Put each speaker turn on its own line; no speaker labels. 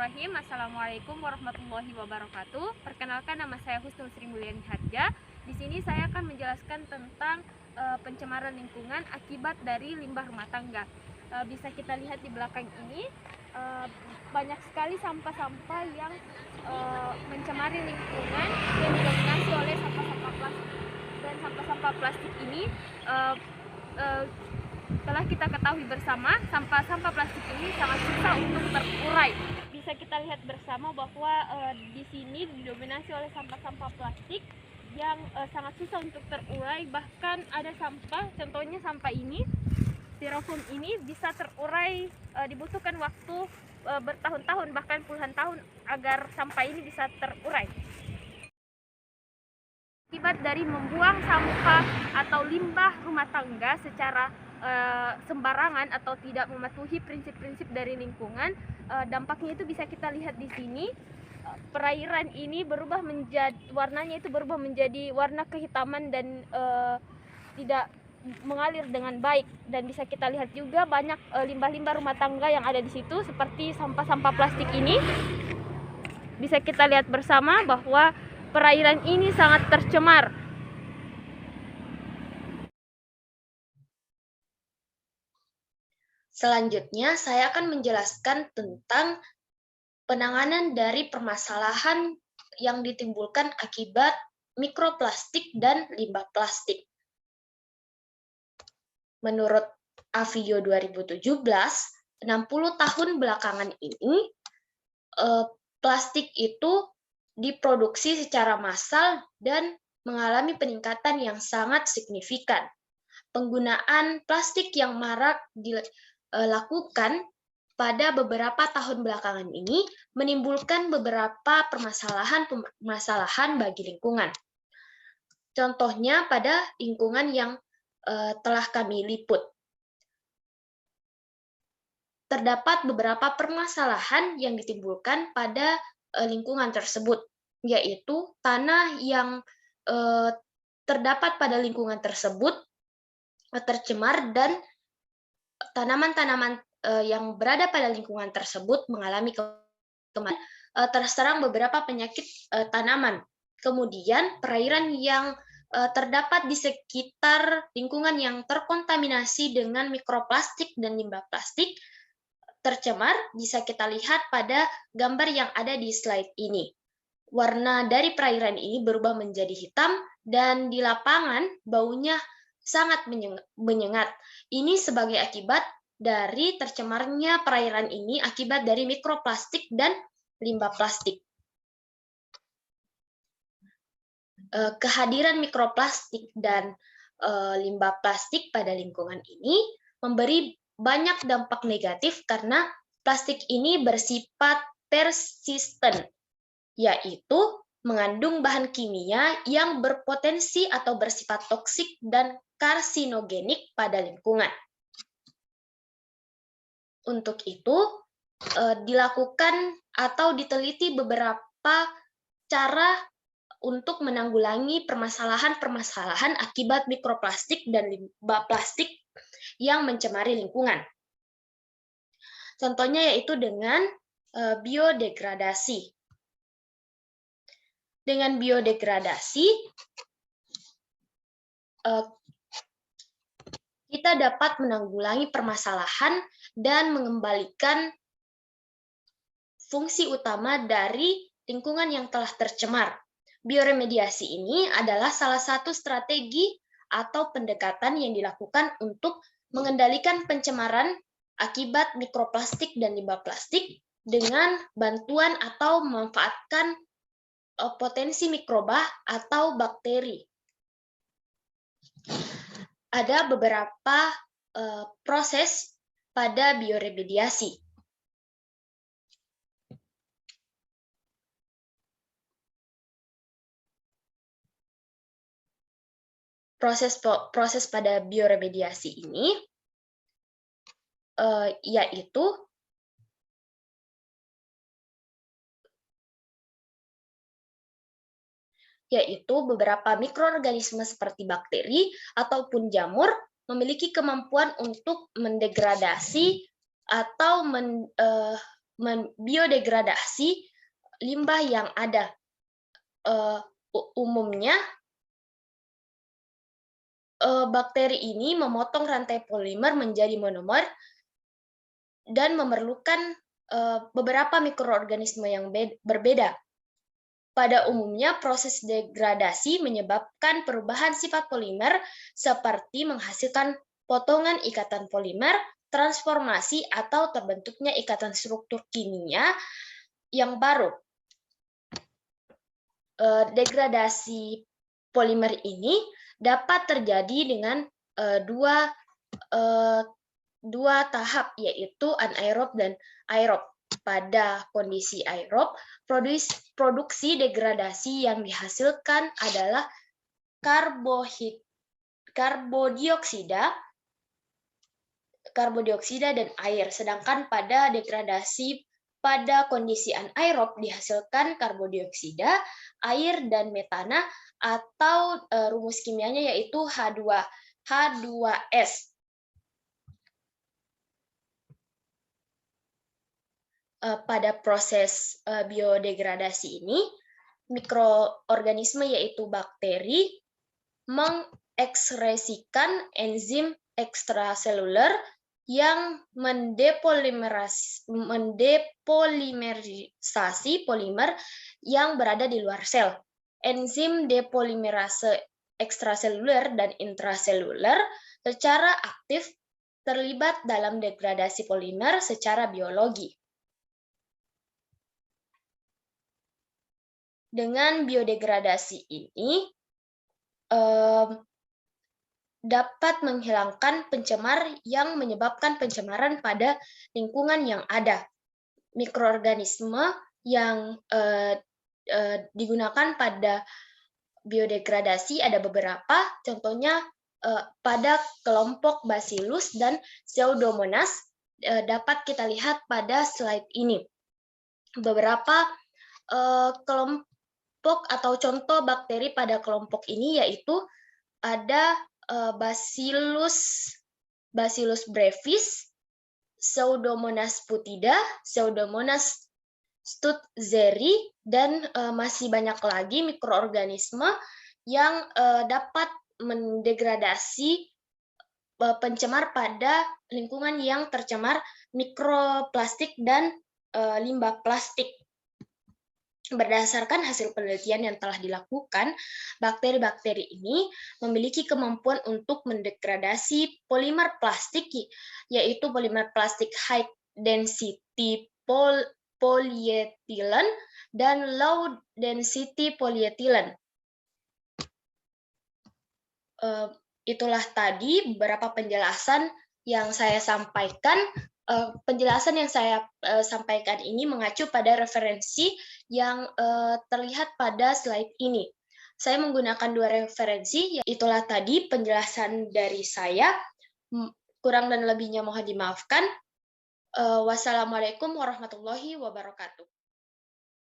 Bismillahirrahmanirrahim. Assalamualaikum warahmatullahi wabarakatuh. Perkenalkan, nama saya Husnul Sri Mulyani Hadja. Di sini saya akan menjelaskan tentang pencemaran lingkungan akibat dari limbah rumah tangga. Bisa kita lihat di belakang ini, banyak sekali sampah-sampah yang mencemari lingkungan yang didominasi oleh sampah-sampah plastik. Dan sampah-sampah plastik ini telah kita ketahui bersama, sampah-sampah plastik ini sangat susah untuk terurai. Bisa kita lihat bersama bahwa di sini didominasi oleh sampah-sampah plastik yang sangat susah untuk terurai. Bahkan ada sampah, contohnya sampah ini, styrofoam ini bisa terurai, dibutuhkan waktu bertahun-tahun bahkan puluhan tahun agar sampah ini bisa terurai. Akibat dari membuang sampah atau limbah rumah tangga secara sembarangan atau tidak mematuhi prinsip-prinsip dari lingkungan, dampaknya itu bisa kita lihat di sini. Perairan ini berubah menjadi, warnanya itu berubah menjadi warna kehitaman dan tidak mengalir dengan baik. Dan bisa kita lihat juga banyak limbah-limbah rumah tangga yang ada di situ, seperti sampah-sampah plastik ini. Bisa kita lihat bersama bahwa perairan ini sangat tercemar.
Selanjutnya, saya akan menjelaskan tentang penanganan dari permasalahan yang ditimbulkan akibat mikroplastik dan limbah plastik. Menurut Avio 2017, 60 tahun belakangan ini, plastik itu diproduksi secara massal dan mengalami peningkatan yang sangat signifikan. Penggunaan plastik yang marak dilakukan pada beberapa tahun belakangan ini menimbulkan beberapa permasalahan bagi lingkungan. Contohnya pada lingkungan yang telah kami liput. Terdapat beberapa permasalahan yang ditimbulkan pada lingkungan tersebut, yaitu tanah yang terdapat pada lingkungan tersebut tercemar dan tanaman-tanaman yang berada pada lingkungan tersebut mengalami terserang beberapa penyakit tanaman. Kemudian perairan yang terdapat di sekitar lingkungan yang terkontaminasi dengan mikroplastik dan limbah plastik tercemar, bisa kita lihat pada gambar yang ada di slide ini. Warna dari perairan ini berubah menjadi hitam dan di lapangan baunya sangat menyengat. Ini sebagai akibat dari tercemarnya perairan ini akibat dari mikroplastik dan limbah plastik. Kehadiran mikroplastik dan limbah plastik pada lingkungan ini memberi banyak dampak negatif karena plastik ini bersifat persisten, yaitu mengandung bahan kimia yang berpotensi atau bersifat toksik dan karsinogenik pada lingkungan. Untuk itu, dilakukan atau diteliti beberapa cara untuk menanggulangi permasalahan-permasalahan akibat mikroplastik dan limbah plastik yang mencemari lingkungan. Contohnya yaitu dengan biodegradasi. Dengan biodegradasi, kita dapat menanggulangi permasalahan dan mengembalikan fungsi utama dari lingkungan yang telah tercemar. Bioremediasi ini adalah salah satu strategi atau pendekatan yang dilakukan untuk mengendalikan pencemaran akibat mikroplastik dan limbah plastik dengan bantuan atau memanfaatkan potensi mikroba atau bakteri. Ada beberapa proses pada bioremediasi. Proses pada bioremediasi ini yaitu beberapa mikroorganisme seperti bakteri ataupun jamur memiliki kemampuan untuk mendegradasi atau biodegradasi limbah yang ada. Umumnya bakteri ini memotong rantai polimer menjadi monomer dan memerlukan beberapa mikroorganisme yang berbeda. Pada umumnya, proses degradasi menyebabkan perubahan sifat polimer seperti menghasilkan potongan ikatan polimer, transformasi, atau terbentuknya ikatan struktur kimia yang baru. Degradasi polimer ini dapat terjadi dengan dua tahap, yaitu anaerob dan aerob. Pada kondisi aerob, produksi degradasi yang dihasilkan adalah karbodioksida dan air. Sedangkan pada degradasi pada kondisi anaerob dihasilkan karbodioksida, air, dan metana, atau rumus kimianya yaitu H2S. Pada proses biodegradasi ini, mikroorganisme yaitu bakteri mengekskresikan enzim ekstraseluler yang mendepolimerisasi polimer yang berada di luar sel. Enzim depolimerase ekstraseluler dan intraseluler secara aktif terlibat dalam degradasi polimer secara biologi. Dengan biodegradasi ini dapat menghilangkan pencemar yang menyebabkan pencemaran pada lingkungan yang ada. Mikroorganisme yang digunakan pada biodegradasi ada beberapa, contohnya pada kelompok Bacillus dan Pseudomonas dapat kita lihat pada slide ini. Beberapa kelompok atau contoh bakteri pada kelompok ini yaitu ada Bacillus brevis, Pseudomonas putida, Pseudomonas stutzeri, dan masih banyak lagi mikroorganisme yang dapat mendegradasi pencemar pada lingkungan yang tercemar mikroplastik dan limbah plastik. Berdasarkan hasil penelitian yang telah dilakukan, bakteri-bakteri ini memiliki kemampuan untuk mendegradasi polimer plastik, yaitu polimer plastik high density polyethylene dan low density polyethylene. Itulah tadi beberapa penjelasan yang saya sampaikan. Penjelasan yang saya sampaikan ini mengacu pada referensi yang terlihat pada slide ini. Saya menggunakan dua referensi, itulah tadi penjelasan dari saya. Kurang dan lebihnya mohon dimaafkan. Wassalamualaikum warahmatullahi wabarakatuh.